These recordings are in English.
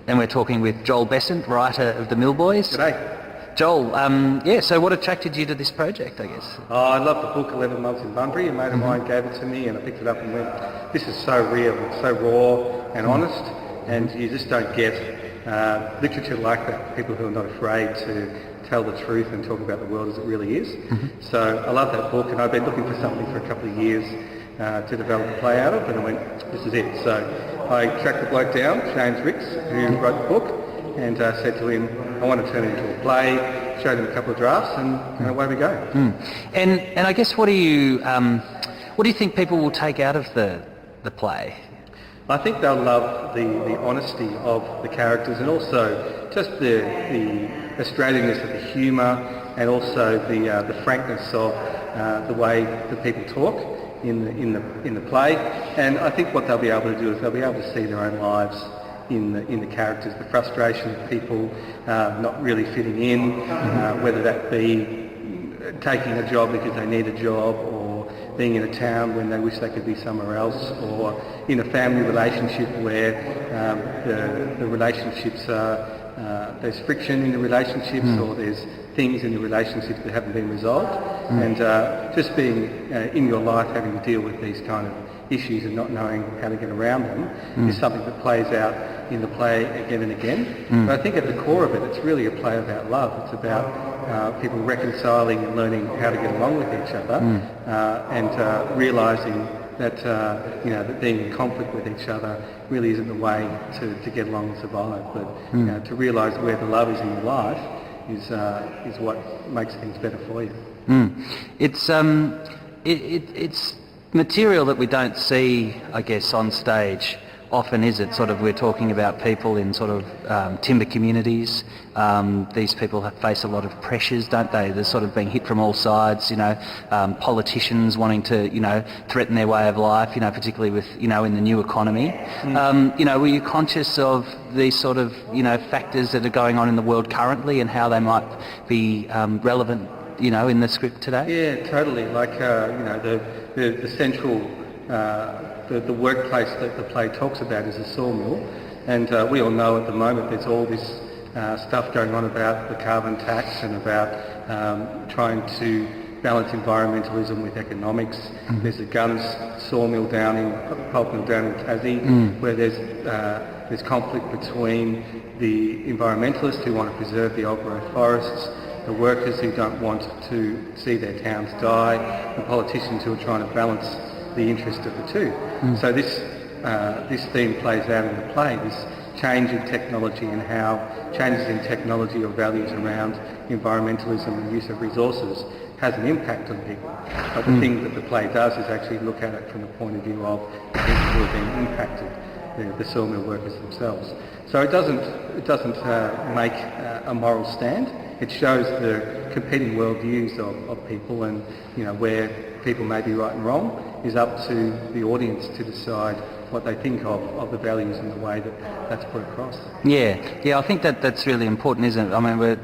And we're talking with Joel Besant, writer of The Mill Boys. G'day. Joel, so what attracted you to this project, I guess? Oh, I love the book 11 Months in Bunbury. A mate of mine gave it to me and I picked it up and went, this is so real, it's so raw and honest, and you just don't get literature like that, people who are not afraid to tell the truth and talk about the world as it really is. So I love that book, and I've been looking for something for a couple of years to develop a play out of, and I went, this is it. So I tracked the bloke down, James Ricks, who wrote the book, and said to him, I want to turn it into a play, showed him a couple of drafts, and away we go. And I guess what do you think people will take out of the play? I think they'll love the honesty of the characters, and also just the Australianness of the humour, and also the frankness of the way that people talk in the play. And I think what they'll be able to do is they'll be able to see their own lives in the characters, the frustration of people not really fitting in, whether that be taking a job because they need a job, or being in a town when they wish they could be somewhere else, or in a family relationship where the relationships are, there's friction in the relationships, or there's things in the relationships that haven't been resolved, and just being in your life having to deal with these kind of issues and not knowing how to get around them is something that plays out in the play again and again. But I think at the core of it, it's really a play about love. It's about people reconciling and learning how to get along with each other, and realising that that being in conflict with each other really isn't the way to get along and survive. But to realise where the love is in your life is what makes things better for you. It's material that we don't see, I guess, on stage. Often is it sort of, we're talking about people in sort of timber communities. These people face a lot of pressures, don't they? They're sort of being hit from all sides, politicians wanting to, threaten their way of life, particularly with, in the new economy. Were you conscious of these sort of, factors that are going on in the world currently and how they might be relevant, in the script today? Yeah, totally. Like, the central the workplace that the play talks about is a sawmill, and we all know at the moment there's all this stuff going on about the carbon tax and about trying to balance environmentalism with economics. There's a guns sawmill down in pulp mill down in Tassie, where there's conflict between the environmentalists who want to preserve the old growth forests, the workers who don't want to see their towns die, the politicians who are trying to balance the interest of the two. So this theme plays out in the play, this change in technology and how changes in technology or values around environmentalism and use of resources has an impact on people. But the thing that the play does is actually look at it from the point of view of the people who are being impacted, the sawmill workers themselves. So it doesn't make a moral stand. It shows the competing worldviews of people, and where people may be right and wrong is up to the audience to decide what they think of the values and the way that's put across. Yeah, I think that's really important, isn't it? I mean, we're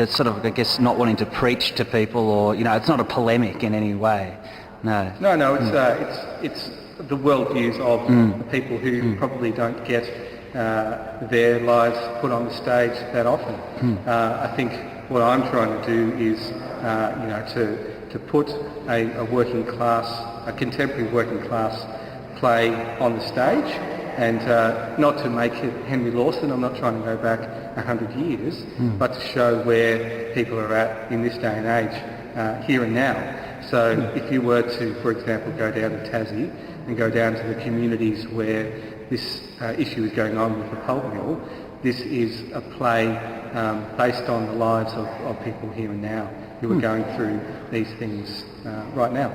sort of, I guess, not wanting to preach to people, or it's not a polemic in any way. No. No. It's the worldviews of the people who probably don't get their lives put on the stage that often. I think what I'm trying to do is, to put a working class, a contemporary working class play on the stage, and not to make it Henry Lawson. I'm not trying to go back 100 years, but to show where people are at in this day and age, here and now. So if you were to, for example, go down to Tassie and go down to the communities where this issue is going on with the pulp mill, this is a play based on the lives of people here and now who are going through these things right now.